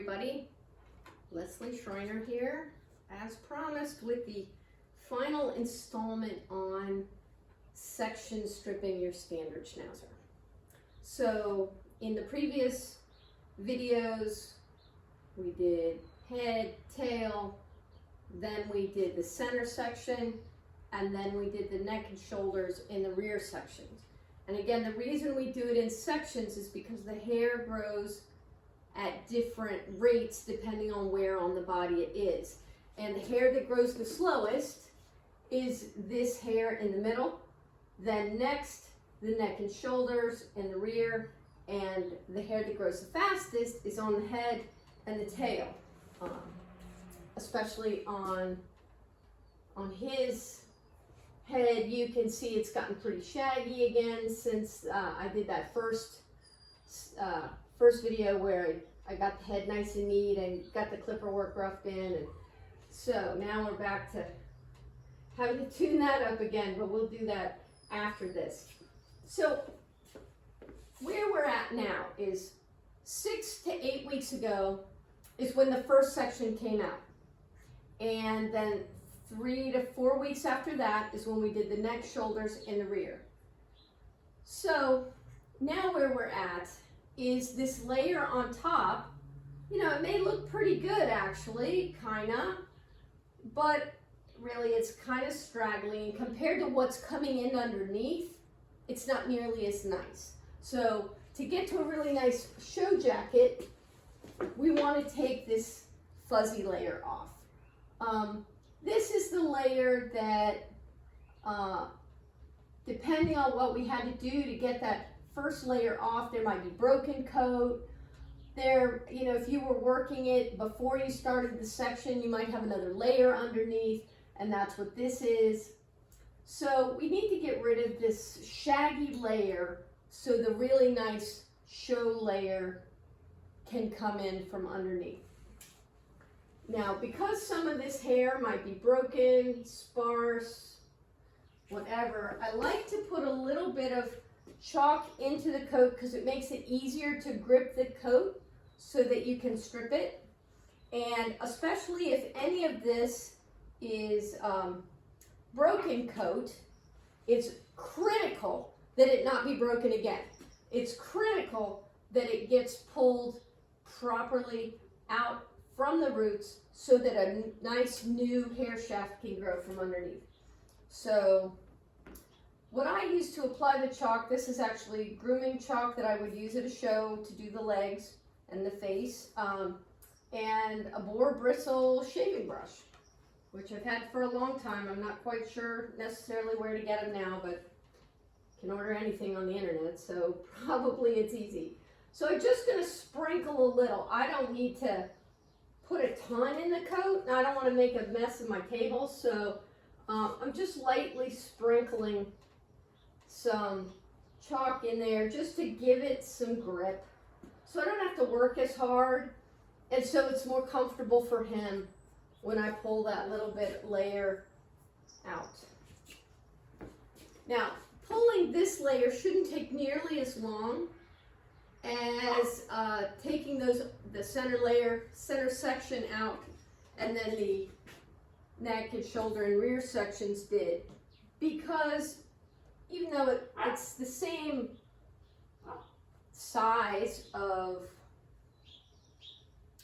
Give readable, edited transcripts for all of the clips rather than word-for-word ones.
everybody. Leslie Schreiner here, as promised, with the final installment on section stripping your standard Schnauzer. So in the previous videos, we did head, tail, then we did the center section, and then we did the neck and shoulders in the rear sections. And again, the reason we do it in sections is because the hair grows at different rates depending on where on the body it is. And the hair that grows the slowest is this hair in the middle. Then next, the neck and shoulders in the rear. And the hair that grows the fastest is on the head and the tail. Especially on his head, you can see it's gotten pretty shaggy again since I did that first video where I got the head nice and neat and got the clipper work roughed in. And so now we're back to having to tune that up again, but we'll do that after this. So where we're at now is 6 to 8 weeks ago is when the first section came out. And then 3 to 4 weeks after that is when we did the neck, shoulders, and the rear. So now where we're at is this layer on top. You know, it may look pretty good actually, kinda, but really it's kind of straggling. Compared to what's coming in underneath, it's not nearly as nice. So to get to a really nice show jacket, we want to take this fuzzy layer off. This is the layer that, depending on what we had to do to get that first layer off, there might be broken coat. There, you know, if you were working it before you started the section, you might have another layer underneath, and that's what this is. So we need to get rid of this shaggy layer so the really nice show layer can come in from underneath. Now, because some of this hair might be broken, sparse, whatever, I like to put a little bit of chalk into the coat because it makes it easier to grip the coat so that you can strip it. And especially if any of this is broken coat, it's critical that it not be broken again. It's critical that it gets pulled properly out from the roots so that a nice new hair shaft can grow from underneath. So what I use to apply the chalk, this is actually grooming chalk that I would use at a show to do the legs and the face, and a boar bristle shaving brush, which I've had for a long time. I'm not quite sure necessarily where to get them now, but you can order anything on the internet, so probably it's easy. So I'm just going to sprinkle a little. I don't need to put a ton in the coat, and I don't want to make a mess of my table, so I'm just lightly sprinkling some chalk in there just to give it some grip, so I don't have to work as hard, and so it's more comfortable for him when I pull that little bit layer out. Now, pulling this layer shouldn't take nearly as long as taking the center section out, and then the neck and shoulder and rear sections did, because even though it's the same size of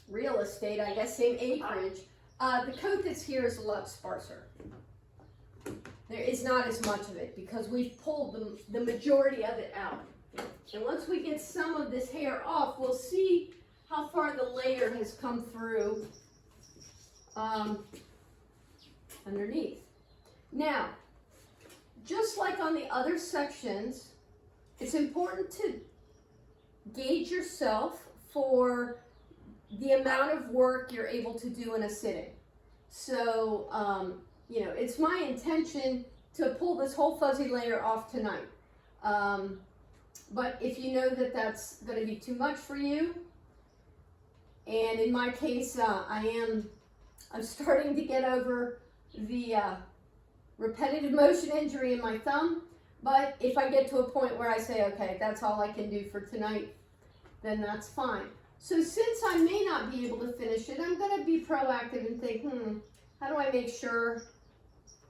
real estate, I guess, same acreage, the coat that's here is a lot sparser. There is not as much of it because we've pulled the majority of it out. And once we get some of this hair off, we'll see how far the layer has come through underneath. Now, just like on the other sections, it's important to gauge yourself for the amount of work you're able to do in a sitting. So, you know, it's my intention to pull this whole fuzzy layer off tonight. But if you know that that's going to be too much for you, and in my case, I'm starting to get over the repetitive motion injury in my thumb, but if I get to a point where I say, okay, that's all I can do for tonight, then that's fine. So since I may not be able to finish it, I'm going to be proactive and think, how do I make sure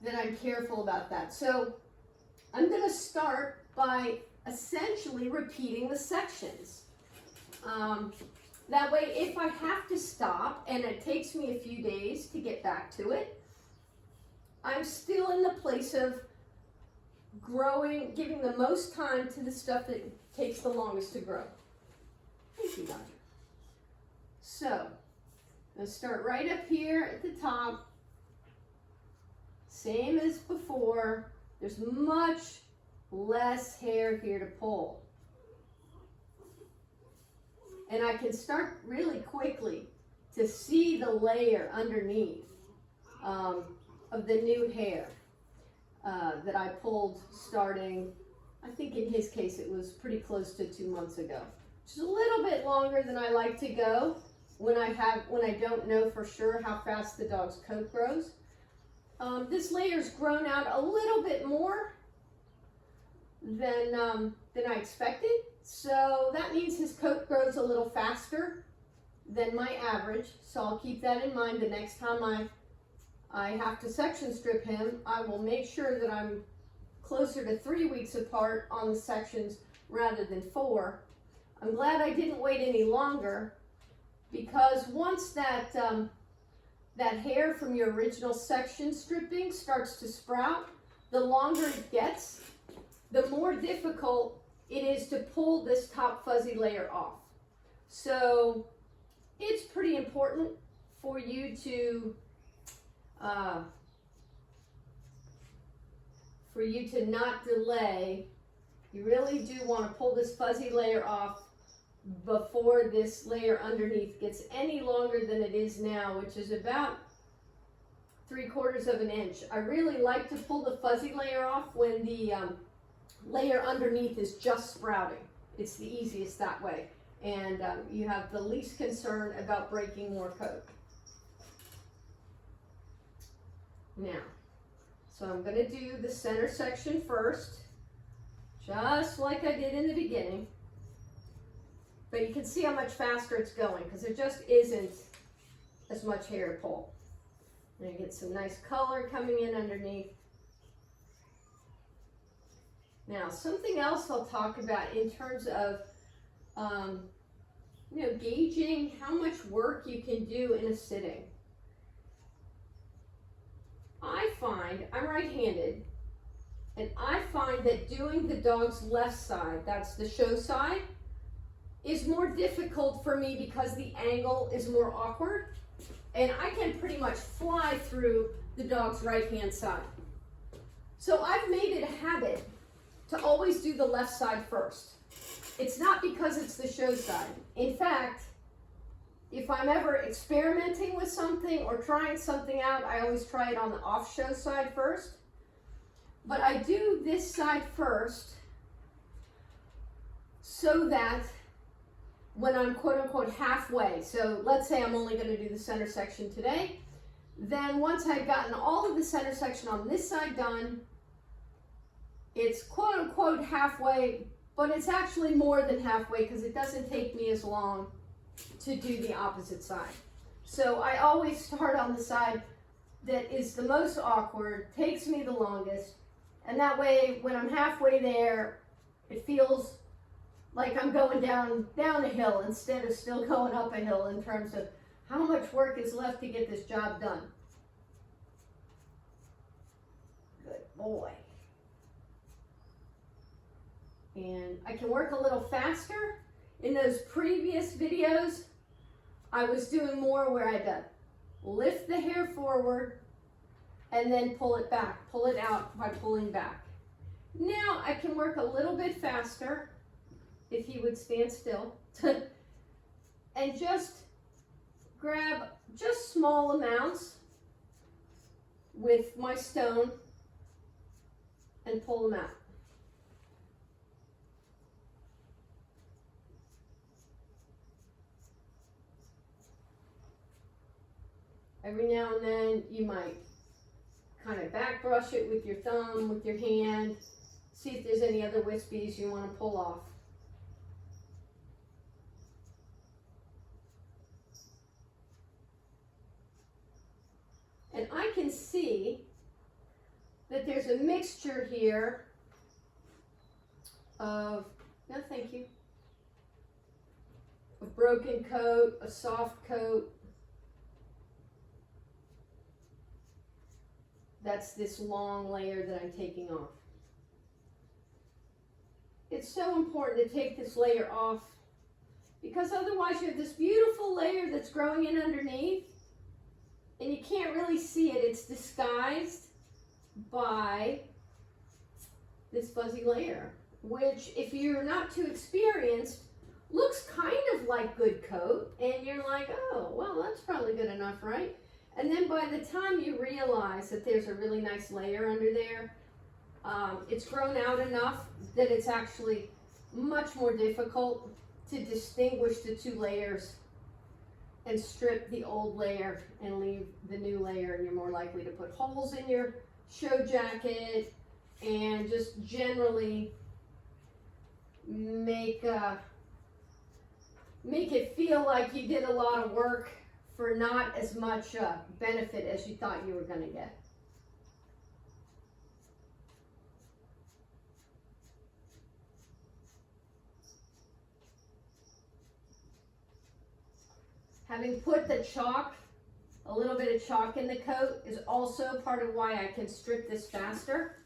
that I'm careful about that? So I'm going to start by essentially repeating the sections. That way, if I have to stop and it takes me a few days to get back to it, I'm still in the place of growing, giving the most time to the stuff that takes the longest to grow. Thank you, Dodger. So, I'm going to start right up here at the top. Same as before. There's much less hair here to pull. And I can start really quickly to see the layer underneath of the new hair that I pulled starting, I think in his case it was pretty close to 2 months ago. Which is a little bit longer than I like to go when I don't know for sure how fast the dog's coat grows. This layer's grown out a little bit more than I expected. So that means his coat grows a little faster than my average. So I'll keep that in mind the next time I have to section strip him. I will make sure that I'm closer to 3 weeks apart on the sections rather than 4. I'm glad I didn't wait any longer, because once that hair from your original section stripping starts to sprout, the longer it gets, the more difficult it is to pull this top fuzzy layer off. So it's pretty important for you to not delay. You really do want to pull this fuzzy layer off before this layer underneath gets any longer than it is now, which is about 3/4 of an inch. I really like to pull the fuzzy layer off when the layer underneath is just sprouting. It's the easiest that way, and you have the least concern about breaking more coat. Now, so I'm going to do the center section first, just like I did in the beginning. But you can see how much faster it's going because there just isn't as much hair to pull. And you get some nice color coming in underneath. Now, something else I'll talk about in terms of gauging how much work you can do in a sitting. I find, I'm right-handed, and I find that doing the dog's left side, that's the show side, is more difficult for me because the angle is more awkward, and I can pretty much fly through the dog's right-hand side. So I've made it a habit to always do the left side first. It's not because it's the show side. In fact, if I'm ever experimenting with something or trying something out, I always try it on the off show side first. But I do this side first so that when I'm quote unquote halfway, so let's say I'm only going to do the center section today, then once I've gotten all of the center section on this side done, it's quote unquote halfway, but it's actually more than halfway because it doesn't take me as long to do the opposite side. So I always start on the side that is the most awkward, takes me the longest, and that way when I'm halfway there, it feels like I'm going down a hill instead of still going up a hill in terms of how much work is left to get this job done. Good boy. And I can work a little faster. In those previous videos, I was doing more where I'd lift the hair forward and then pull it back, pull it out by pulling back. Now I can work a little bit faster if he would stand still and just grab just small amounts with my stone and pull them out. Every now and then you might kind of back brush it with your thumb, with your hand, see if there's any other wispies you want to pull off. see that there's a mixture here of, no thank you, a broken coat, a soft coat. That's this long layer that I'm taking off. It's so important to take this layer off because otherwise you have this beautiful layer that's growing in underneath and you can't really see it. It's disguised by this fuzzy layer, which if you're not too experienced, looks kind of like good coat, and you're like, oh, well, that's probably good enough, right? And then by the time you realize that there's a really nice layer under there, it's grown out enough that it's actually much more difficult to distinguish the two layers and strip the old layer and leave the new layer, and you're more likely to put holes in your show jacket and just generally make it feel like you did a lot of work for not as much benefit as you thought you were going to get. Having put the chalk, a little bit of chalk in the coat is also part of why I can strip this faster.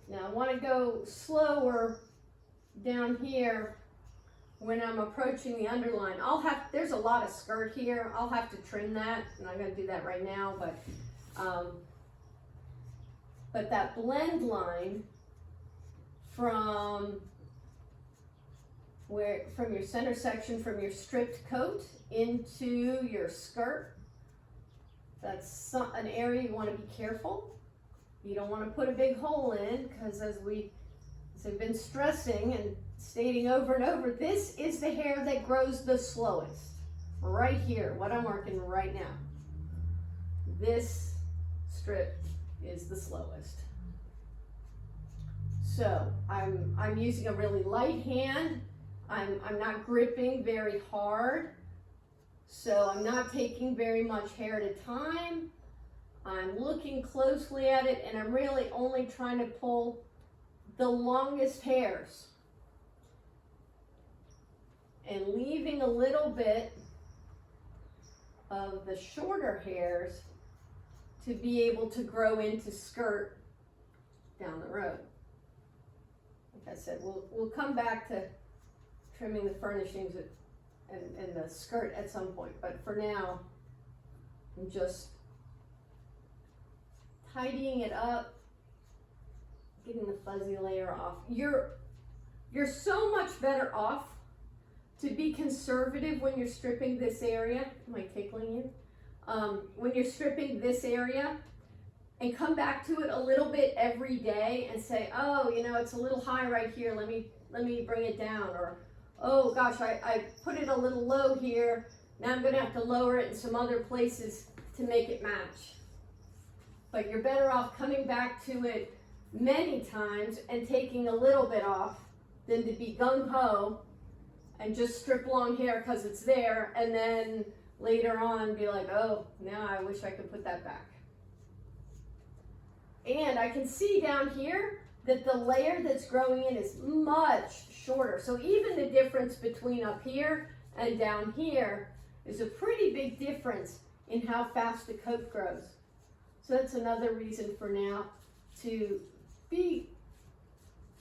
Now I want to go slower down here when I'm approaching the underline. There's a lot of skirt here. I'll have to trim that. I'm not going to do that right now, but that blend line from your center section, from your stripped coat into your skirt, that's an area you want to be careful. You don't want to put a big hole in, because as I've been stressing and stating over and over, this is the hair that grows the slowest. Right here, what I'm working right now. This strip is the slowest. So I'm using a really light hand. I'm not gripping very hard. So I'm not taking very much hair at a time. I'm looking closely at it, and I'm really only trying to pull the longest hairs and leaving a little bit of the shorter hairs to be able to grow into skirt down the road. Like I said, we'll come back to trimming the furnishings and the skirt at some point, but for now, I'm just tidying it up, getting the fuzzy layer off. You're so much better off to be conservative when you're stripping this area. Am I tickling you? When you're stripping this area, and come back to it a little bit every day and say, oh, it's a little high right here. Let me bring it down. Or, oh gosh, I put it a little low here. Now I'm going to have to lower it in some other places to make it match. But you're better off coming back to it many times and taking a little bit off than to be gung-ho and just strip long hair because it's there, and then later on be like, oh, now I wish I could put that back. And I can see down here that the layer that's growing in is much shorter. So even the difference between up here and down here is a pretty big difference in how fast the coat grows. So that's another reason for now to be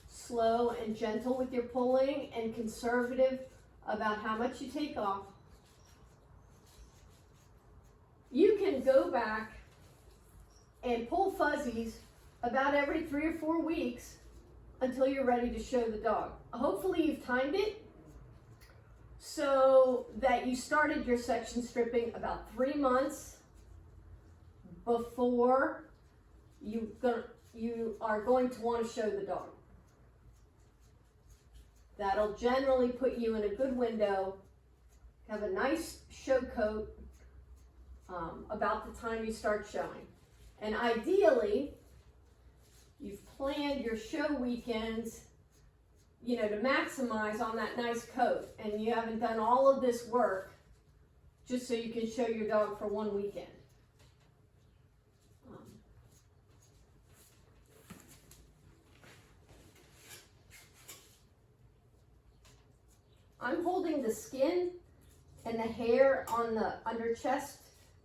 slow and gentle with your pulling and conservative about how much you take off. You can go back and pull fuzzies about every 3 or 4 weeks until you're ready to show the dog. Hopefully you've timed it so that you started your section stripping about 3 months before you are going to want to show the dog. That'll generally put you in a good window, have a nice show coat about the time you start showing. And ideally, you've planned your show weekends, to maximize on that nice coat, and you haven't done all of this work just so you can show your dog for one weekend. I'm holding the skin and the hair on the under chest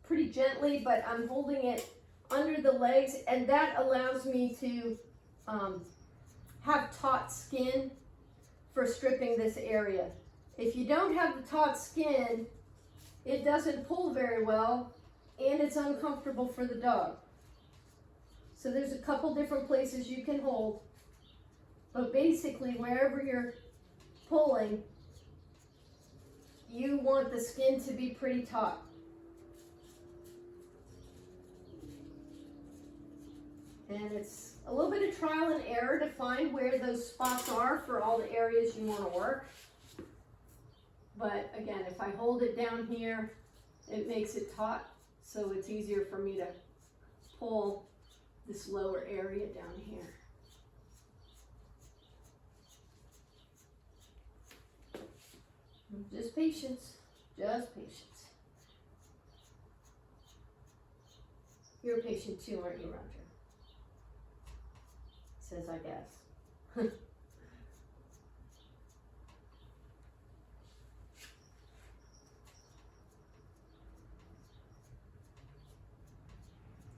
pretty gently, but I'm holding it under the legs, and that allows me to have taut skin for stripping this area. If you don't have the taut skin, it doesn't pull very well, and it's uncomfortable for the dog. So there's a couple different places you can hold, but basically wherever you're pulling, you want the skin to be pretty taut. And it's a little bit of trial and error to find where those spots are for all the areas you want to work. But again, if I hold it down here, it makes it taut, so it's easier for me to pull this lower area down here. Just patience, just patience. You're patient too, aren't you, Roger? Says, I guess.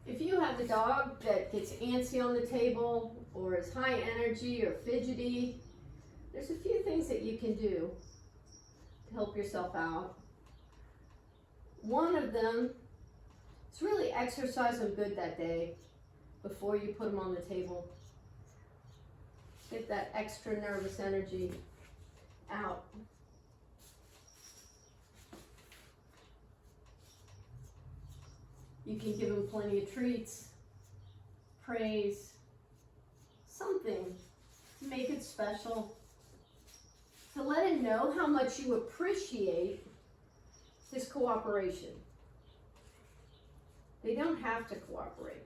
If you have a dog that gets antsy on the table or is high energy or fidgety, there's a few things that you can do to help yourself out. One of them is really exercise them good that day before you put them on the table. Get that extra nervous energy out. You can give them plenty of treats, praise, something to make it special, to let him know how much you appreciate his cooperation. They don't have to cooperate.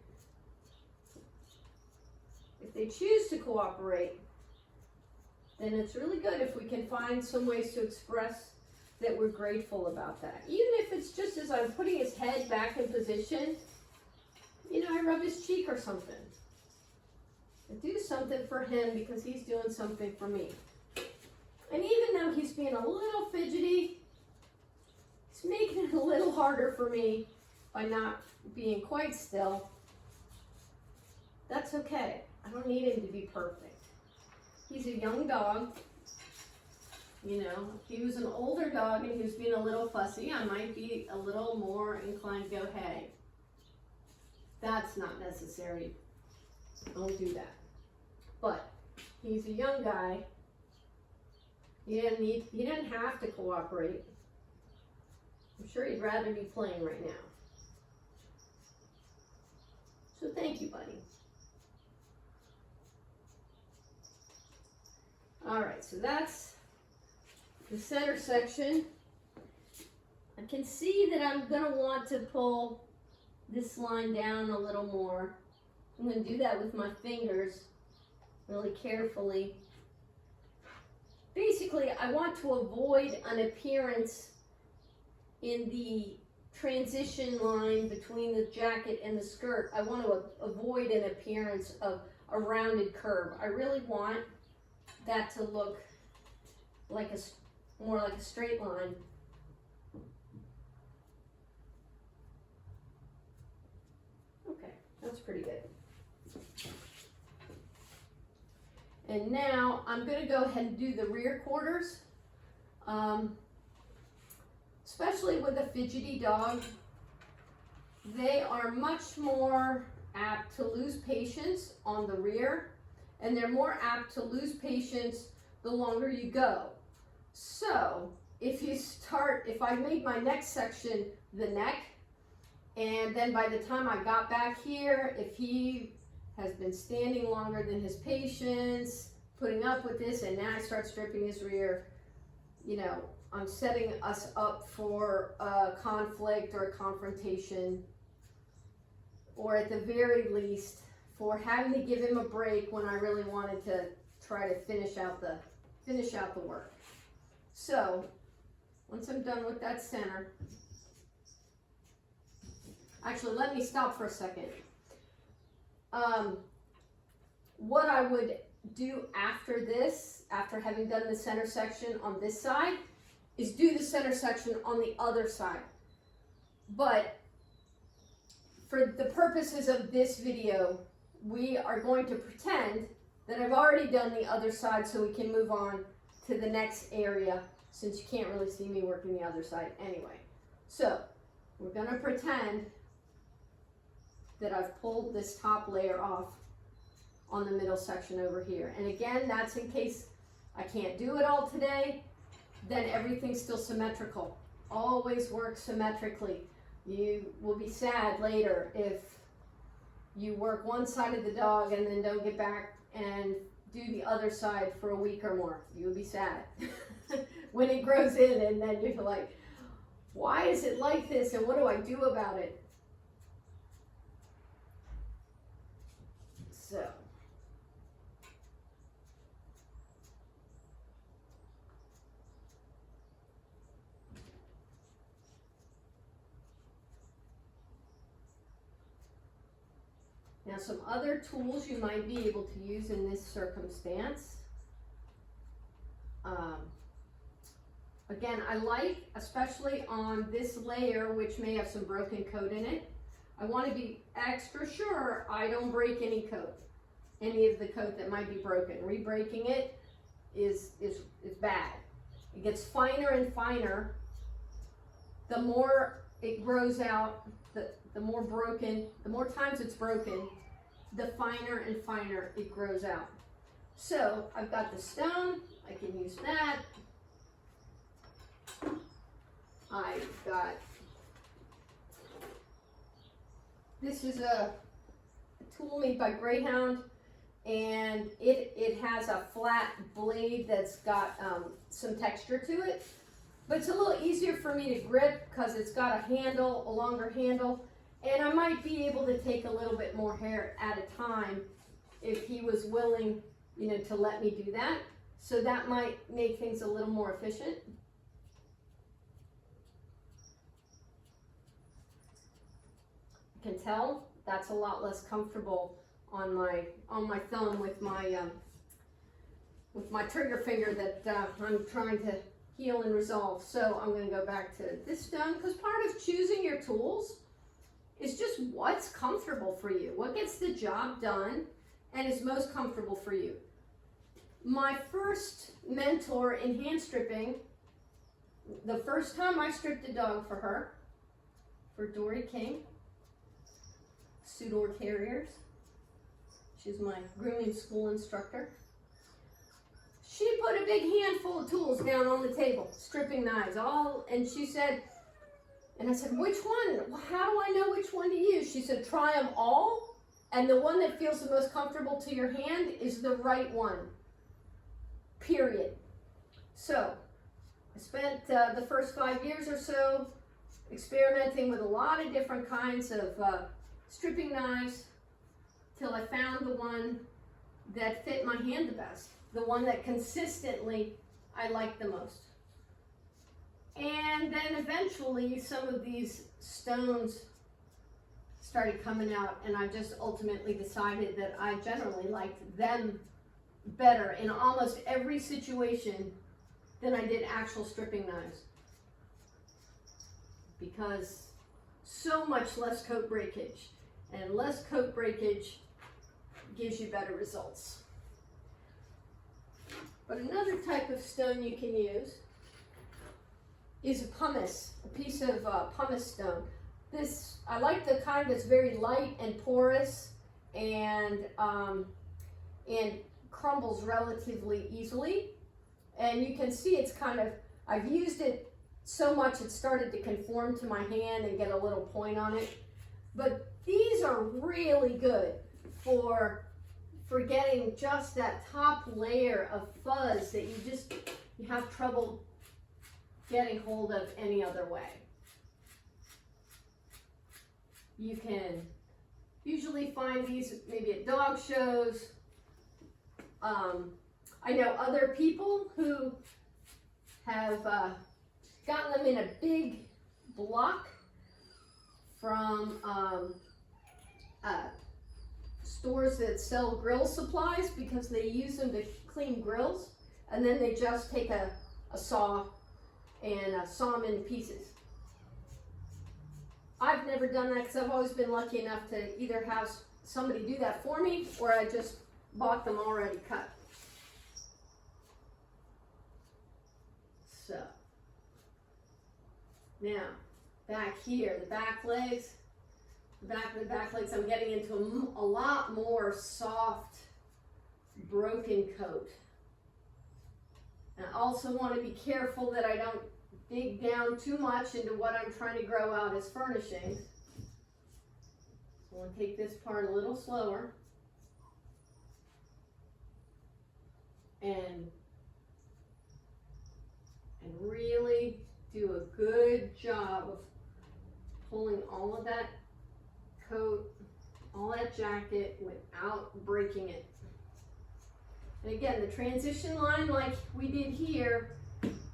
If they choose to cooperate, then it's really good if we can find some ways to express that we're grateful about that. Even if it's just as I'm putting his head back in position, you know, I rub his cheek or something. I do something for him because he's doing something for me. And even though he's being a little fidgety, he's making it a little harder for me by not being quite still. That's okay. I don't need him to be perfect. He's a young dog. You know, if he was an older dog and he was being a little fussy, I might be a little more inclined to go, hey, that's not necessary. Don't do that. But he's a young guy. He didn't have to cooperate. I'm sure he'd rather be playing right now. So thank you, buddy. All right, so that's the center section. I can see that I'm gonna want to pull this line down a little more. I'm gonna do that with my fingers really carefully. Basically, I want to avoid an appearance in the transition line between the jacket and the skirt. I want to avoid an appearance of a rounded curve. I really want that to look like more like a straight line. Okay, that's pretty good. And now I'm going to go ahead and do the rear quarters. Especially with a fidgety dog, they are much more apt to lose patience on the rear, and they're more apt to lose patience the longer you go. So if I made my next section the neck, and then by the time I got back here, if he has been standing longer than his patience, putting up with this, and now I start stripping his rear, you know, I'm setting us up for a conflict or a confrontation, or at the very least, for having to give him a break when I really wanted to try to finish out the work. So, once I'm done with that center, Actually, let me stop for a second. What I would do after this, after having done the center section on this side, is do the center section on the other side. But for the purposes of this video, we are going to pretend that I've already done the other side so we can move on to the next area, since you can't really see me working the other side anyway. So we're going to pretend that I've pulled this top layer off on the middle section over here. And again, that's in case I can't do it all today, then everything's still symmetrical. Always work symmetrically. You will be sad later if you work one side of the dog and then don't get back and do the other side for a week or more. You'll be sad when it grows in, and then you're like, why is it like this and what do I do about it? So. Now, some other tools you might be able to use in this circumstance. Again, I like, especially on this layer, which may have some broken coat in it, I want to be extra sure I don't break any coat, any of the coat that might be broken. Re-breaking it is bad. It gets finer and finer. The more it grows out, the more broken, the more times it's broken, the finer and finer it grows out. So I've got the stone, I can use that. I've got, this is a tool made by Greyhound, and it has a flat blade that's got some texture to it. But it's a little easier for me to grip because it's got a handle, a longer handle. And I might be able to take a little bit more hair at a time if he was willing, you know, to let me do that. So that might make things a little more efficient. You can tell that's a lot less comfortable on my thumb with my trigger finger that I'm trying to heal and resolve. So I'm going to go back to this stone, because part of choosing your tools is just what's comfortable for you, what gets the job done and is most comfortable for you. My first mentor in hand stripping, the first time I stripped a dog for her, for Dory King, Sudor Terriers, she's my grooming school instructor, she put a big handful of tools down on the table, stripping knives, all, and she said, and I said, which one? How do I know which one to use? She said, try them all, and the one that feels the most comfortable to your hand is the right one, period. So I spent the first 5 years or so experimenting with a lot of different kinds of stripping knives till I found the one that fit my hand the best, the one that consistently I liked the most. And then eventually some of these stones started coming out, and I just ultimately decided that I generally liked them better in almost every situation than I did actual stripping knives, because so much less coat breakage, and less coat breakage gives you better results. But another type of stone you can use is a pumice, a piece of pumice stone. This, I like the kind that's very light and porous and crumbles relatively easily. And you can see it's kind of, I've used it so much it started to conform to my hand and get a little point on it. But these are really good for getting just that top layer of fuzz that you have trouble getting hold of any other way. You can usually find these maybe at dog shows. I know other people who have gotten them in a big block from stores that sell grill supplies because they use them to clean grills, and then they just take a saw and saw them into pieces. I've never done that because I've always been lucky enough to either have somebody do that for me, or I just bought them already cut. So, now, back here, the back legs, I'm getting into a lot more soft, broken coat. And I also want to be careful that I don't dig down too much into what I'm trying to grow out as furnishings. So I'm going to take this part a little slower. And really do a good job of pulling all of that coat, all that jacket without breaking it. And again, the transition line like we did here,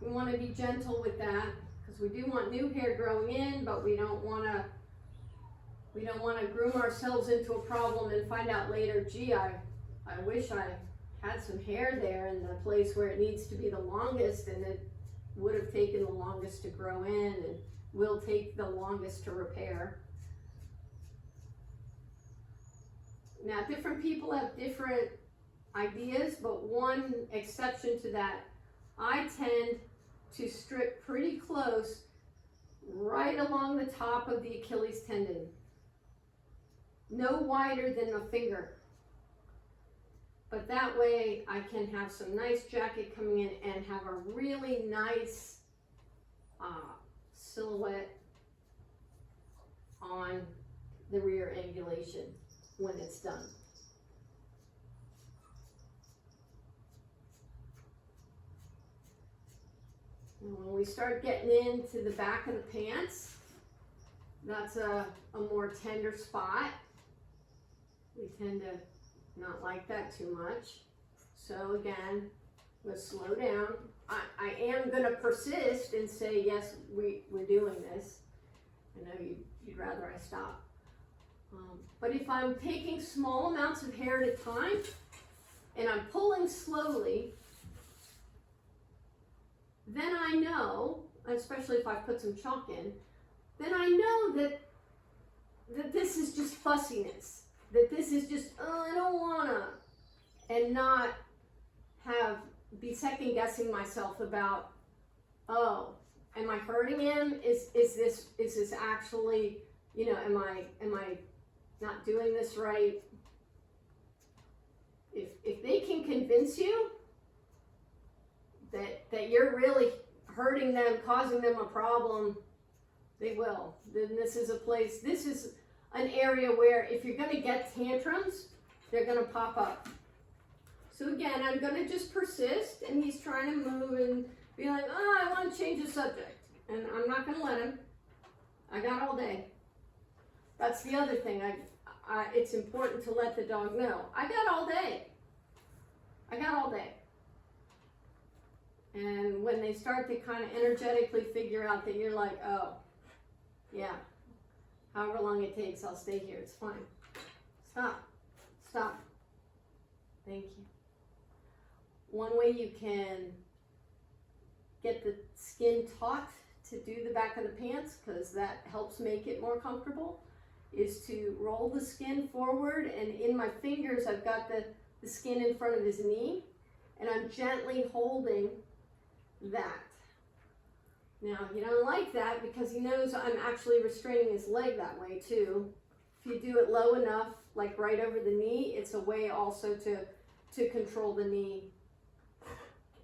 we want to be gentle with that because we do want new hair growing in, but we don't want to groom ourselves into a problem and find out later, gee, I wish I had some hair there in the place where it needs to be the longest, and it would have taken the longest to grow in and will take the longest to repair. Now, different people have different ideas, but one exception to that, I tend to strip pretty close right along the top of the Achilles tendon. No wider than a finger. But that way I can have some nice jacket coming in and have a really nice silhouette on the rear angulation when it's done. And when we start getting into the back of the pants, that's a more tender spot. We tend to not like that too much. So again, let's slow down. I am going to persist and say, yes, we're doing this. I know you'd rather I stop. But if I'm taking small amounts of hair at a time and I'm pulling slowly, then I know, especially if I put some chalk in, then I know that this is just fussiness. That this is just, oh, I don't wanna, and not be second guessing myself about, oh, am I hurting him? Is this actually, you know, am I not doing this right? If they can convince you that you're really hurting them, causing them a problem, they will. Then this is an area where if you're going to get tantrums, they're going to pop up. So again, I'm going to just persist, and he's trying to move and be like, oh, I want to change the subject. And I'm not going to let him. I got all day. That's the other thing. It's important to let the dog know. I got all day. I got all day. And when they start to kind of energetically figure out that you're like, oh, yeah, however long it takes, I'll stay here. It's fine. Stop. Stop. Thank you. One way you can get the skin taut to do the back of the pants, because that helps make it more comfortable, is to roll the skin forward, and in my fingers I've got the skin in front of his knee, and I'm gently holding that. Now, he don't like that because he knows I'm actually restraining his leg that way too. If you do it low enough, like right over the knee, it's a way also to control the knee.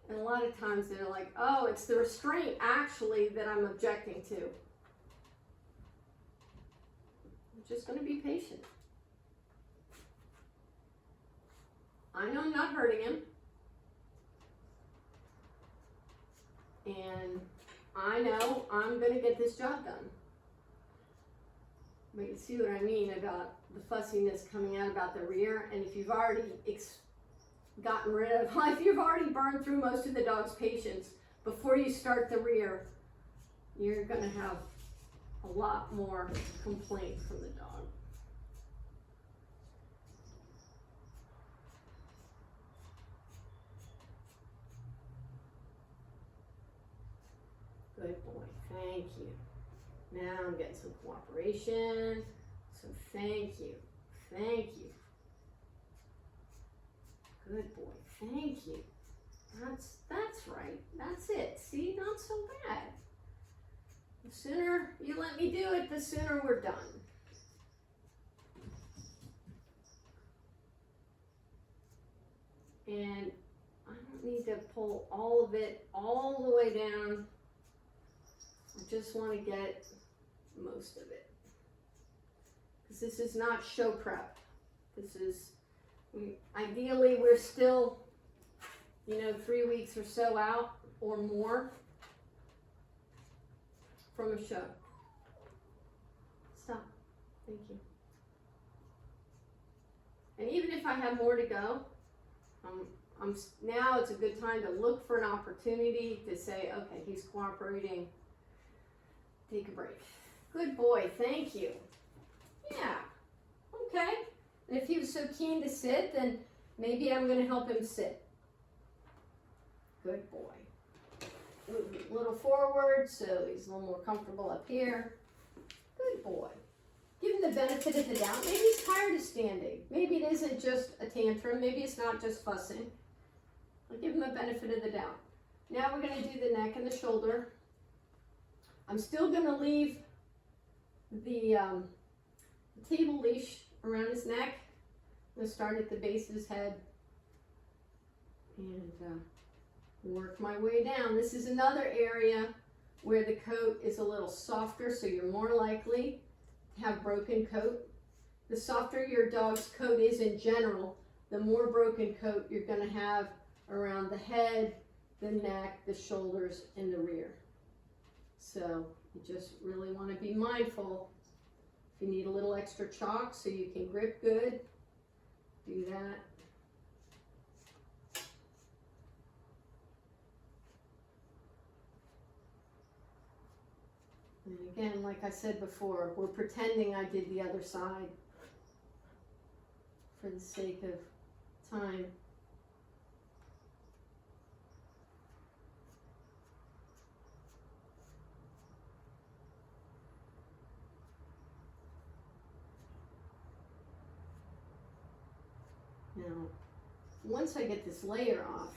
And a lot of times they're like, oh, it's the restraint actually that I'm objecting to. I'm just going to be patient. I know I'm not hurting him. And I know I'm going to get this job done. But you see what I mean about the fussiness coming out about the rear. And if you've already gotten rid of, if you've already burned through most of the dog's patience before you start the rear, you're going to have a lot more complaint from the dog. Good boy, thank you. Now I'm getting some cooperation, so thank you, thank you. Good boy, thank you. That's right, that's it. See, not so bad. The sooner you let me do it, the sooner we're done. And I don't need to pull all of it all the way down. I just want to get most of it. Because this is not show prep. This is, ideally we're still, 3 weeks or so out or more from a show. Stop. Thank you. And even if I have more to go, now it's a good time to look for an opportunity to say, okay, he's cooperating. Take a break. Good boy, thank you. Yeah, okay. And if he was so keen to sit, then maybe I'm going to help him sit. Good boy. Move a little forward so he's a little more comfortable up here. Good boy. Give him the benefit of the doubt. Maybe he's tired of standing. Maybe it isn't just a tantrum. Maybe it's not just fussing. I'll give him a benefit of the doubt. Now we're going to do the neck and the shoulder. I'm still going to leave the table leash around his neck. I'm going to start at the base of his head and work my way down. This is another area where the coat is a little softer, so you're more likely to have broken coat. The softer your dog's coat is in general, the more broken coat you're going to have around the head, the neck, the shoulders, and the rear. So you just really want to be mindful. If you need a little extra chalk so you can grip good, do that. And again, like I said before, we're pretending I did the other side for the sake of time. Now, once I get this layer off,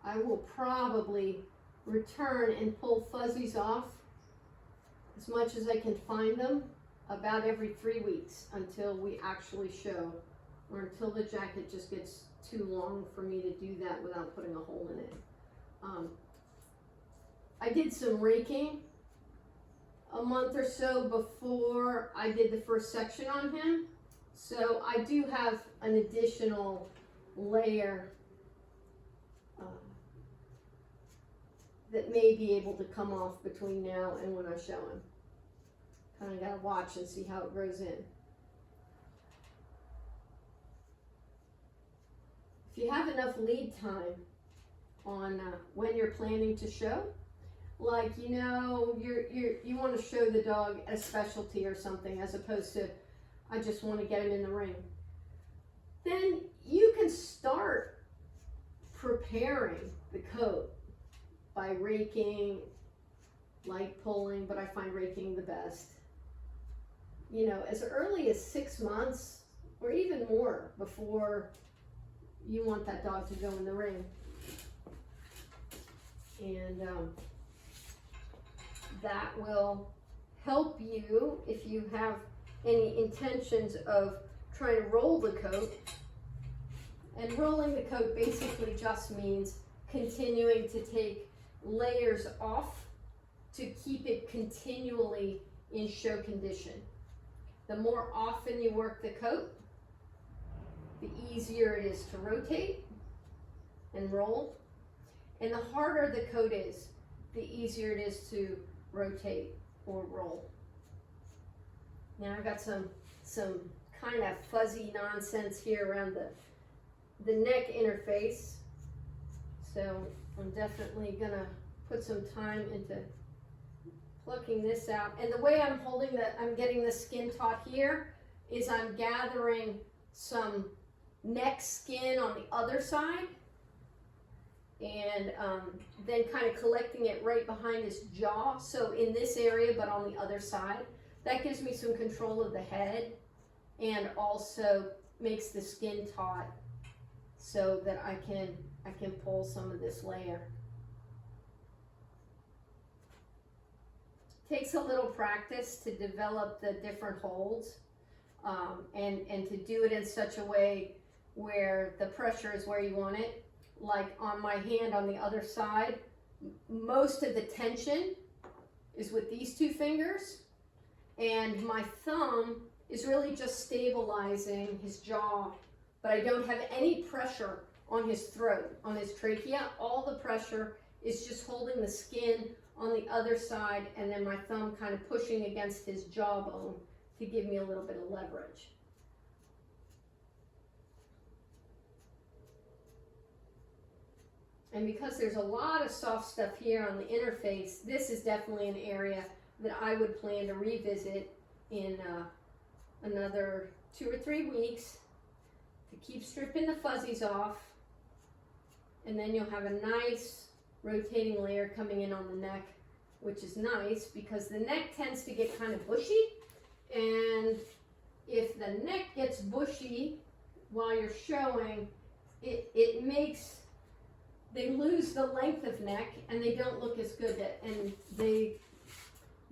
I will probably return and pull Fuzzies off as much as I can find them about every 3 weeks until we actually show, or until the jacket just gets too long for me to do that without putting a hole in it. I did some raking a month or so before I did the first section on him. So I do have an additional layer that may be able to come off between now and when I show him. Kind of gotta watch and see how it grows in. If you have enough lead time on when you're planning to show, like you want to show the dog a specialty or something as opposed to I just want to get him in the ring, then you can start preparing the coat by raking, light pulling, but I find raking the best. As early as 6 months or even more before you want that dog to go in the ring. And that will help you if you have any intentions of trying to roll the coat. And rolling the coat basically just means continuing to take layers off to keep it continually in show condition. The more often you work the coat, the easier it is to rotate and roll. And the harder the coat is, the easier it is to rotate or roll. Now I've got some kind of fuzzy nonsense here around the neck interface. So I'm definitely gonna put some time into plucking this out. And the way I'm I'm getting the skin taut here is I'm gathering some neck skin on the other side and then kind of collecting it right behind his jaw. So in this area, but on the other side. That gives me some control of the head and also makes the skin taut so that I can pull some of this layer. Takes a little practice to develop the different holds and to do it in such a way where the pressure is where you want it. Like on my hand on the other side, most of the tension is with these two fingers, and my thumb is really just stabilizing his jaw, but I don't have any pressure on his throat, on his trachea. All the pressure is just holding the skin on the other side, and then my thumb kind of pushing against his jawbone to give me a little bit of leverage. And because there's a lot of soft stuff here on the interface, this is definitely an area that I would plan to revisit in another 2 or 3 weeks to keep stripping the fuzzies off. And then you'll have a nice rotating layer coming in on the neck, which is nice because the neck tends to get kind of bushy. And if the neck gets bushy while you're showing, it makes, they lose the length of neck and they don't look as good, and they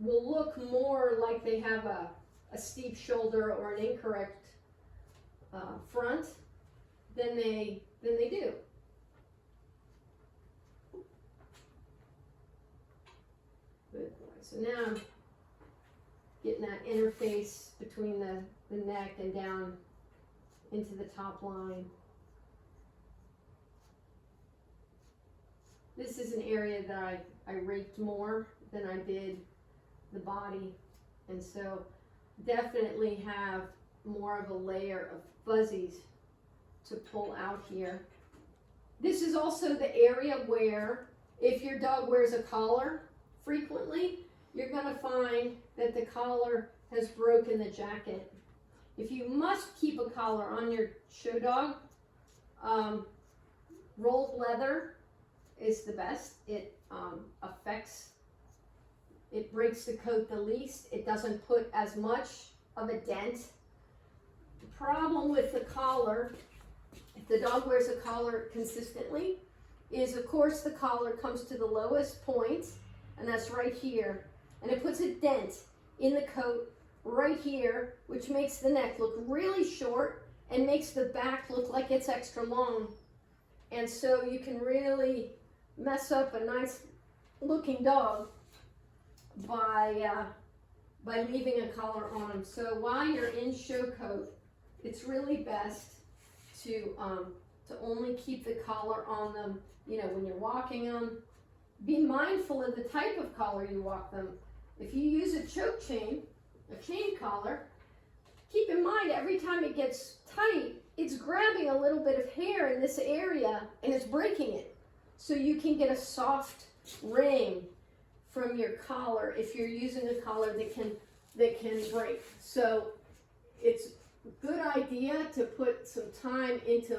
will look more like they have a steep shoulder or an incorrect front than they do. Good boy. So now I'm getting that interface between the neck and down into the top line. This is an area that I raked more than I did the body, and so definitely have more of a layer of fuzzies to pull out here. This is also the area where if your dog wears a collar frequently, you're going to find that the collar has broken the jacket. If you must keep a collar on your show dog, rolled leather is the best. It it breaks the coat the least. It doesn't put as much of a dent. The problem with the collar, if the dog wears a collar consistently, is of course the collar comes to the lowest point, and that's right here. And it puts a dent in the coat right here, which makes the neck look really short and makes the back look like it's extra long. And so you can really mess up a nice looking dog by leaving a collar on them. So while you're in show coat, it's really best to only keep the collar on them, you know, when you're walking them. Be mindful of the type of collar you walk them. If you use a choke chain, a chain collar, keep in mind every time it gets tight, it's grabbing a little bit of hair in this area and it's breaking it. So you can get a soft ring from your collar if you're using a collar that can break. So it's a good idea to put some time into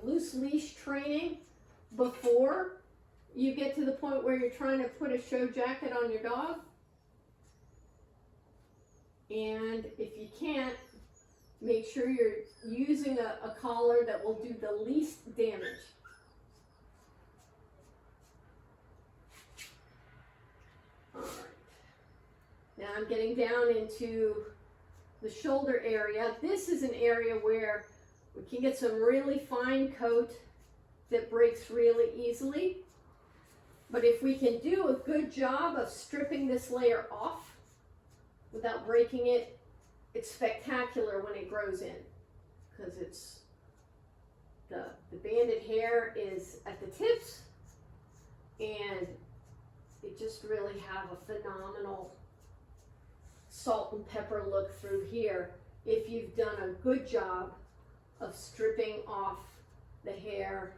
loose leash training before you get to the point where you're trying to put a show jacket on your dog. And if you can't, make sure you're using a collar that will do the least damage. All right. Now I'm getting down into the shoulder area. This is an area where we can get some really fine coat that breaks really easily. But if we can do a good job of stripping this layer off without breaking it, it's spectacular when it grows in, because it's the banded hair is at the tips, and it just really have a phenomenal salt and pepper look through here if you've done a good job of stripping off the hair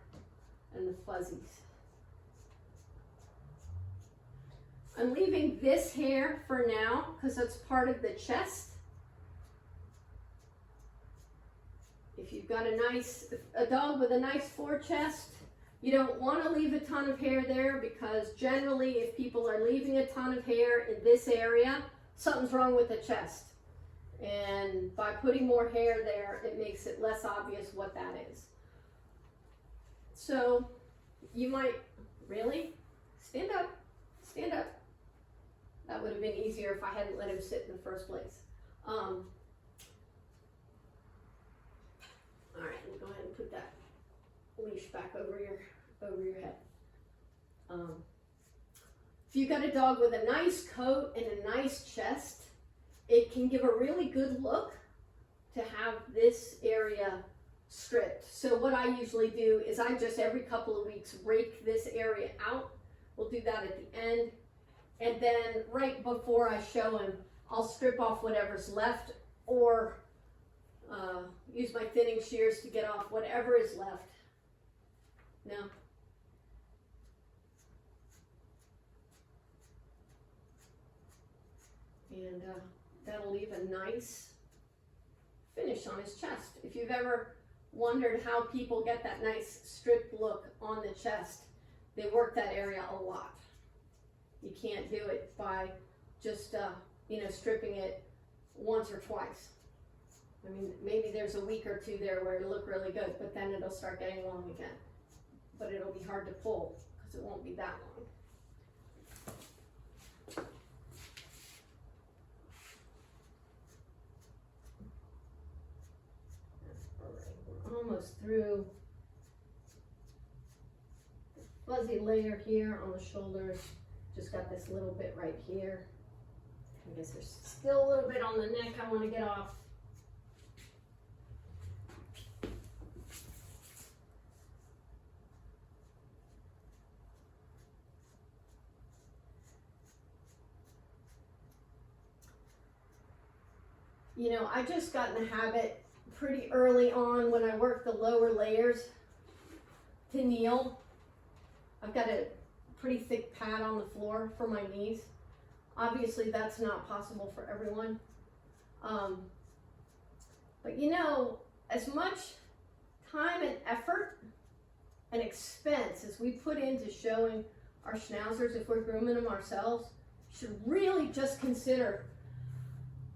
and the fuzzies. I'm leaving this hair for now because that's part of the chest. If you've got a dog with a nice forechest, you don't want to leave a ton of hair there, because generally if people are leaving a ton of hair in this area, something's wrong with the chest. And by putting more hair there, it makes it less obvious what that is. So you might, really? Stand up, stand up. That would have been easier if I hadn't let him sit in the first place. All right, go ahead and put that leash back over your head. If you've got a dog with a nice coat and a nice chest, it can give a really good look to have this area stripped. So what I usually do is I just every couple of weeks rake this area out. We'll do that at the end. And then right before I show him, I'll strip off whatever's left, or use my thinning shears to get off whatever is left. Now, and that'll leave a nice finish on his chest. If you've ever wondered how people get that nice stripped look on the chest, they work that area a lot. You can't do it by just stripping it once or twice. I mean, maybe there's a week or two there where it'll look really good, but then it'll start getting long again. But it'll be hard to pull because it won't be that long. All right, we're almost through the fuzzy layer here on the shoulders. Just got this little bit right here. I guess there's still a little bit on the neck I want to get off. You know, I just got in the habit pretty early on when I worked the lower layers to kneel. I've got a pretty thick pad on the floor for my knees. Obviously that's not possible for everyone. But you know, as much time and effort and expense as we put into showing our Schnauzers, if we're grooming them ourselves, should really just consider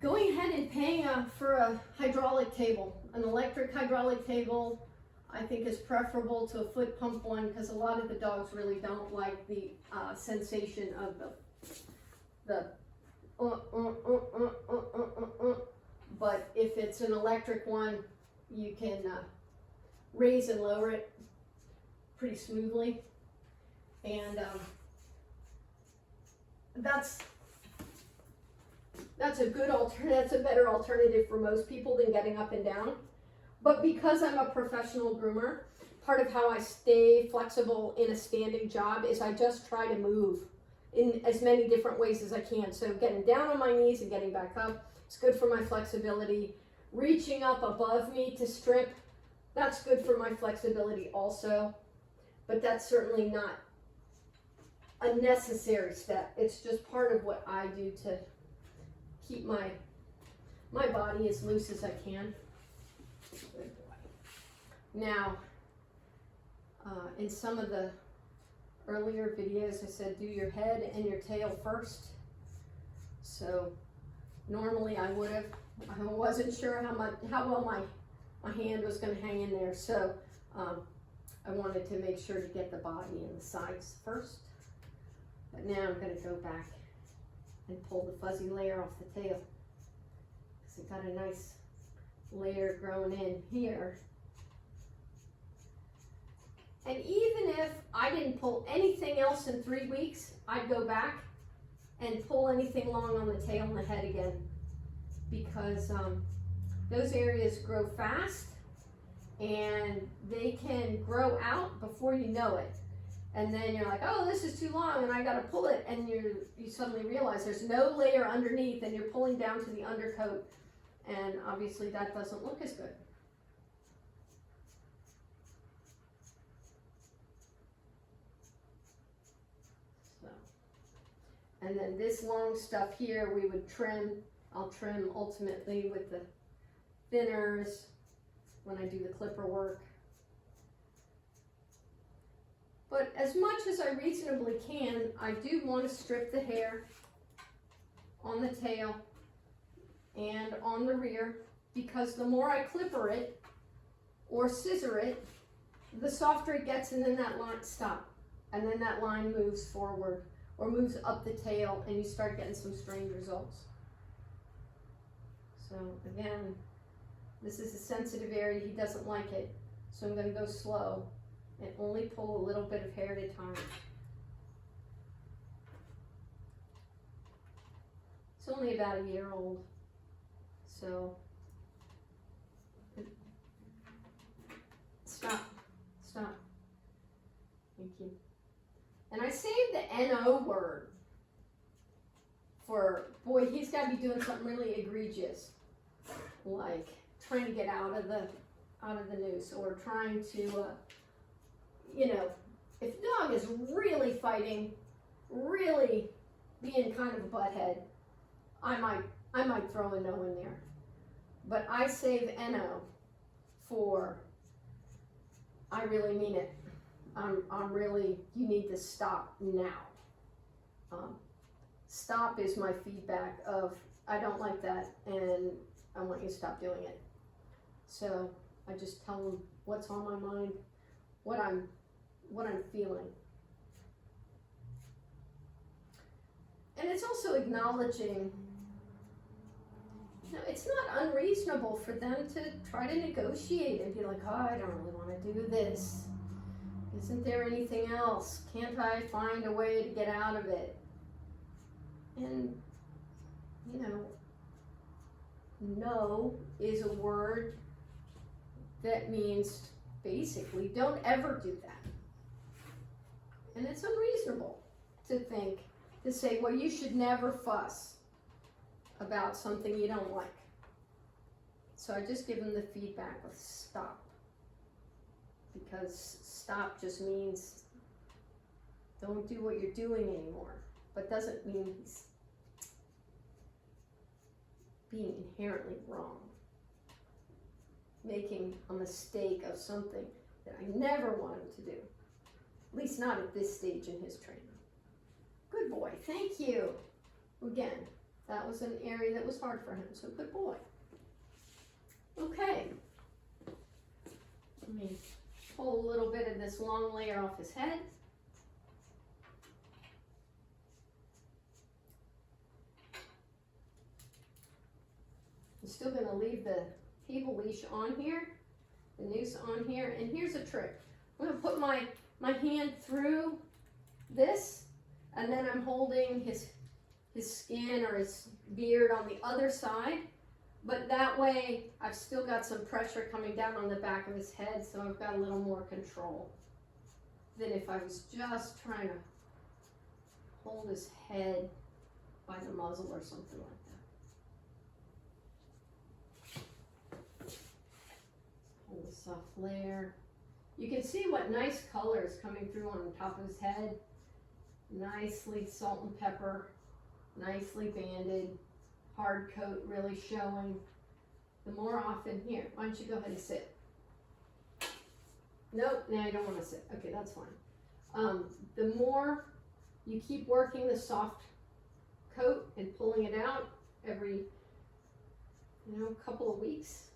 going ahead and paying for a hydraulic table. An electric hydraulic table, I think, is preferable to a foot pump one, because a lot of the dogs really don't like the sensation of the but if it's an electric one, you can raise and lower it pretty smoothly, and that's a good alternative. That's a better alternative for most people than getting up and down. But because I'm a professional groomer, part of how I stay flexible in a standing job is I just try to move in as many different ways as I can. So getting down on my knees and getting back up, it's good for my flexibility. Reaching up above me to strip, that's good for my flexibility also. But that's certainly not a necessary step. It's just part of what I do to keep my body as loose as I can. Good boy. Now, in some of the earlier videos, I said do your head and your tail first. So normally I would have. I wasn't sure how well my hand was going to hang in there. So I wanted to make sure to get the body and the sides first. But now I'm going to go back and pull the fuzzy layer off the tail, because it got a nice layer growing in here. And even if I didn't pull anything else in 3 weeks, I'd go back and pull anything long on the tail and the head again, because those areas grow fast and they can grow out before you know it. And then you're like, oh, this is too long and I gotta pull it, and you suddenly realize there's no layer underneath and you're pulling down to the undercoat, and obviously that doesn't look as good. So, And then this long stuff here, we would trim. I'll trim ultimately with the thinners when I do the clipper work. But as much as I reasonably can, I do want to strip the hair on the tail and on the rear, because the more I clipper it or scissor it, the softer it gets, and then that line stop. And then that line moves forward or moves up the tail, and you start getting some strange results. So again, this is a sensitive area. He doesn't like it. So I'm going to go slow and only pull a little bit of hair at a time. It's only about a year old. So stop. Thank you. And I saved the NO word for, boy, he's got to be doing something really egregious, like trying to get out of the noose, or trying to, you know, if the dog is really fighting, really being kind of a butthead, I might throw a no in there. But I save NO for, I really mean it. I'm really, you need to stop now. Stop is my feedback of, I don't like that, and I want you to stop doing it. So I just tell them what's on my mind, what I'm feeling. And it's also acknowledging, you know, it's not unreasonable for them to try to negotiate and be like, oh, I don't really want to do this. Isn't there anything else? Can't I find a way to get out of it? And, you know, no is a word that means basically don't ever do that. And it's unreasonable to say, well, you should never fuss about something you don't like. So I just give them the feedback of stop. Because stop just means don't do what you're doing anymore, but doesn't mean he's being inherently wrong, making a mistake of something that I never want him to do, at least not at this stage in his training. Good boy, thank you. Again, that was an area that was hard for him, so good boy. Okay, let me pull a little bit of this long layer off his head. I'm still going to leave the cable leash on here, the noose on here, and here's a trick. I'm going to put my hand through this, and then I'm holding his skin or his beard on the other side. But that way, I've still got some pressure coming down on the back of his head, so I've got a little more control than if I was just trying to hold his head by the muzzle or something like that. Hold the soft layer. You can see what nice color is coming through on the top of his head. Nicely salt and pepper, nicely banded. Hard coat really showing. The more often, here, why don't you go ahead and sit? Nope, now you don't want to sit. Okay, that's fine. The more you keep working the soft coat and pulling it out every, couple of weeks,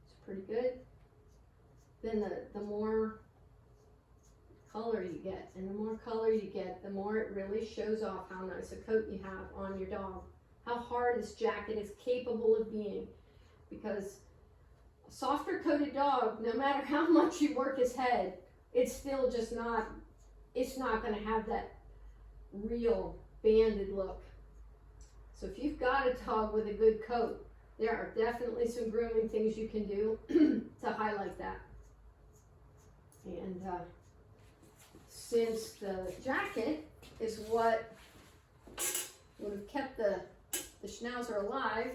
it's pretty good. Then the more color you get, and the more color you get, the more it really shows off how nice a coat you have on your dog. How hard this jacket is capable of being, because a softer coated dog, no matter how much you work his head, it's still just not, it's not going to have that real banded look. So if you've got a dog with a good coat, there are definitely some grooming things you can do to highlight that. And since the jacket is what would have kept the Schnauzer alive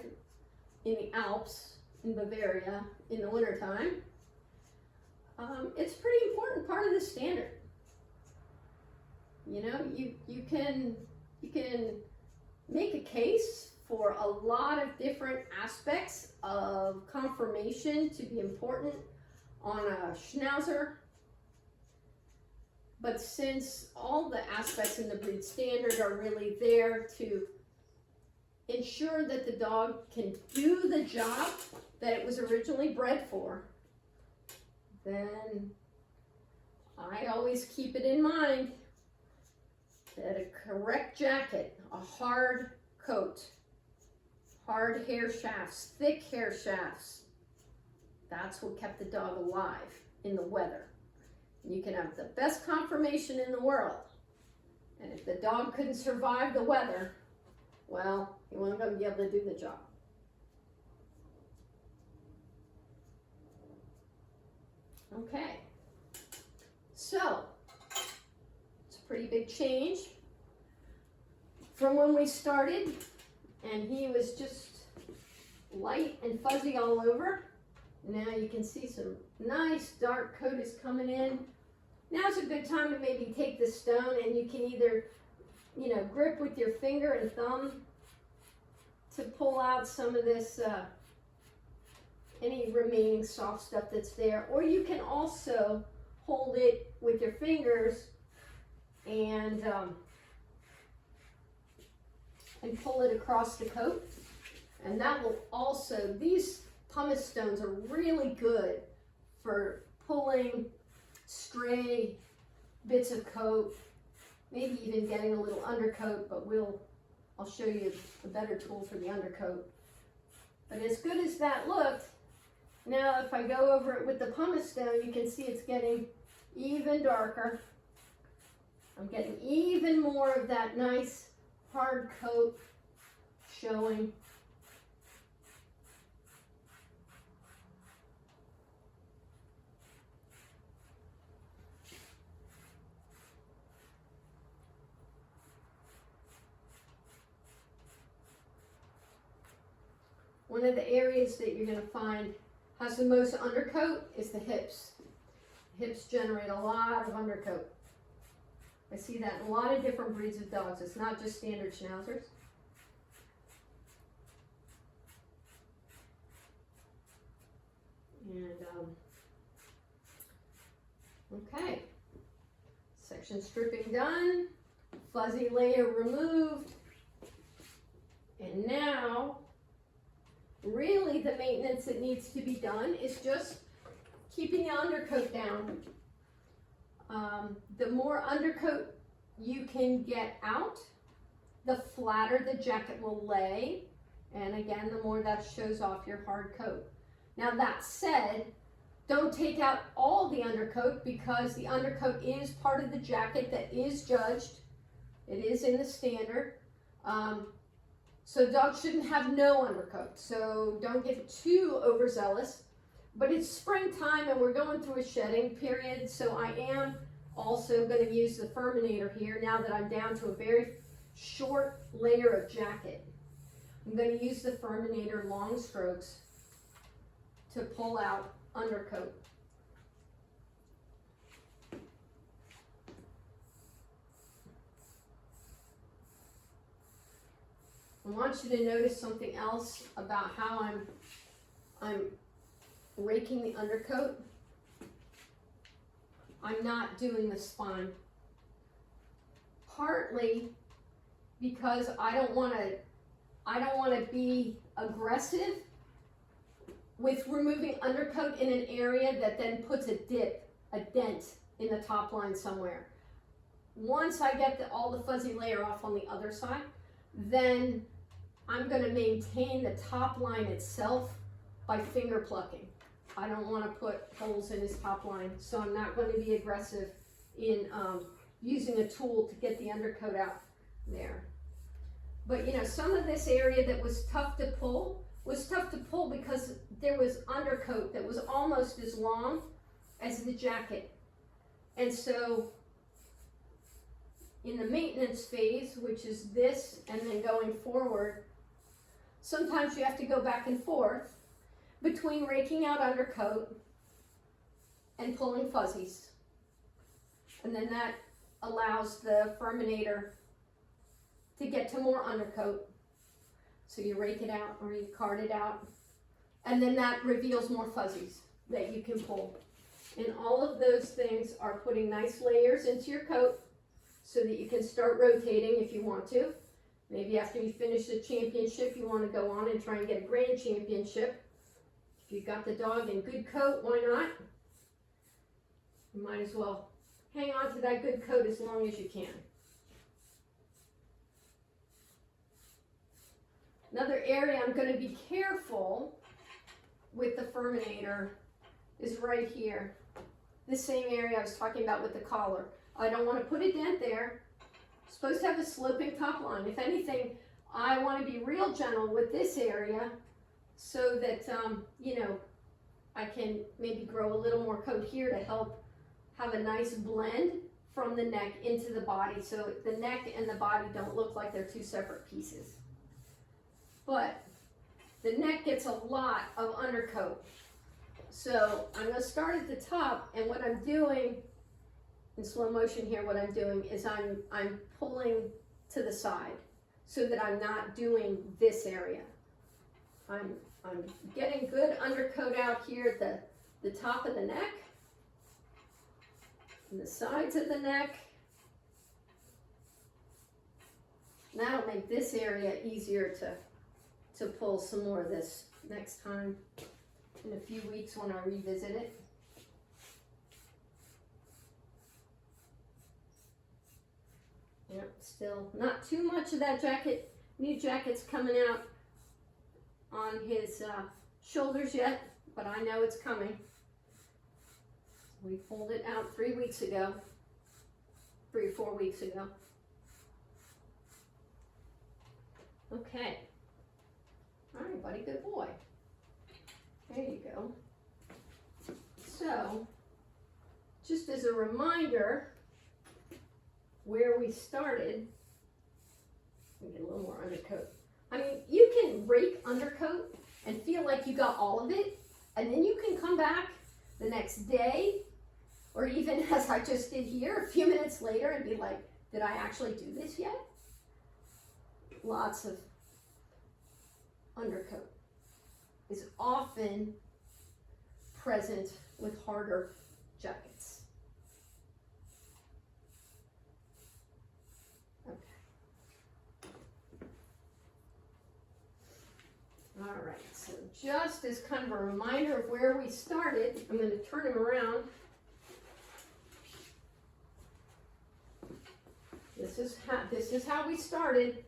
in the Alps, in Bavaria, in the wintertime, it's a pretty important part of the standard. You know, you can You can make a case for a lot of different aspects of conformation to be important on a Schnauzer. But since all the aspects in the breed standard are really there to ensure that the dog can do the job that it was originally bred for, then I always keep it in mind that a correct jacket, a hard coat, hard hair shafts, thick hair shafts, that's what kept the dog alive in the weather. You can have the best conformation in the world, and if the dog couldn't survive the weather, well, he wasn't going to be able to do the job. Okay, so it's a pretty big change from when we started, and he was just light and fuzzy all over. Now you can see some nice dark coat is coming in. Now's a good time to maybe take the stone, and you can either, you know, grip with your finger and thumb to pull out some of this, any remaining soft stuff that's there, or you can also hold it with your fingers and pull it across the coat, and that will also, these pumice stones are really good for pulling stray bits of coat, maybe even getting a little undercoat, but I'll show you a better tool for the undercoat. But as good as that looked, now if I go over it with the pumice stone, you can see it's getting even darker. I'm getting even more of that nice hard coat showing. One of the areas that you're going to find has the most undercoat is the hips. Hips generate a lot of undercoat. I see that in a lot of different breeds of dogs. It's not just standard Schnauzers. And, okay. Section stripping done. Fuzzy layer removed. And now, really the maintenance that needs to be done is just keeping the undercoat down. The more undercoat you can get out, the flatter the jacket will lay, and again, the more that shows off your hard coat. Now that said, don't take out all the undercoat, because the undercoat is part of the jacket that is judged. It is in the standard. So dogs shouldn't have no undercoat, so don't get too overzealous. But it's springtime and we're going through a shedding period, so I am also going to use the Furminator here now that I'm down to a very short layer of jacket. I'm going to use the Furminator long strokes to pull out undercoat. I want you to notice something else about how I'm raking the undercoat. I'm not doing the spine. Partly because I don't want to be aggressive with removing undercoat in an area that then puts a dent in the top line somewhere. Once I get all the fuzzy layer off on the other side, then I'm going to maintain the top line itself by finger plucking. I don't want to put holes in his top line, so I'm not going to be aggressive in using a tool to get the undercoat out there. But you know, some of this area that was tough to pull because there was undercoat that was almost as long as the jacket. And so in the maintenance phase, which is this and then going forward, sometimes you have to go back and forth between raking out undercoat and pulling fuzzies. And then that allows the Furminator to get to more undercoat. So you rake it out or you card it out, and then that reveals more fuzzies that you can pull. And all of those things are putting nice layers into your coat so that you can start rotating if you want to. Maybe after you finish the championship, you want to go on and try and get a grand championship. If you've got the dog in good coat, why not? You might as well hang on to that good coat as long as you can. Another area I'm going to be careful with the Furminator is right here. The same area I was talking about with the collar. I don't want to put a dent there. It's supposed to have a sloping top line. If anything, I want to be real gentle with this area so that, you know, I can maybe grow a little more coat here to help have a nice blend from the neck into the body, so the neck and the body don't look like they're two separate pieces. But the neck gets a lot of undercoat. So I'm going to start at the top, and what I'm doing in slow motion here, what I'm doing is I'm pulling to the side so that I'm not doing this area. I'm getting good undercoat out here at the top of the neck, and the sides of the neck. And that'll make this area easier to pull some more of this next time in a few weeks when I revisit it. Yep, still not too much of that jacket. New jacket's coming out on his shoulders yet, but I know it's coming. We pulled it out 3 weeks ago, 3 or 4 weeks ago. Okay. All right, buddy, good boy. There you go. So, just as a reminder, where we started, let me get a little more undercoat. I mean, you can rake undercoat and feel like you got all of it, and then you can come back the next day, or even as I just did here, a few minutes later, and be like, did I actually do this yet? Lots of undercoat is often present with harder jackets. Okay. All right, so just as kind of a reminder of where we started, I'm going to turn him around. This is how we started.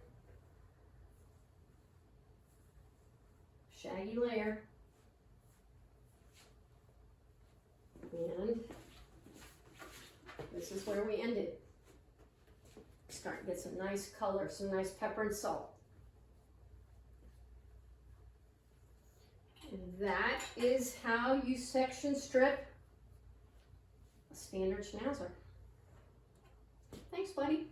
Shaggy layer. And this is where we ended. Start to get some nice color, some nice pepper and salt. And that is how you section strip a standard Schnauzer. Thanks, buddy.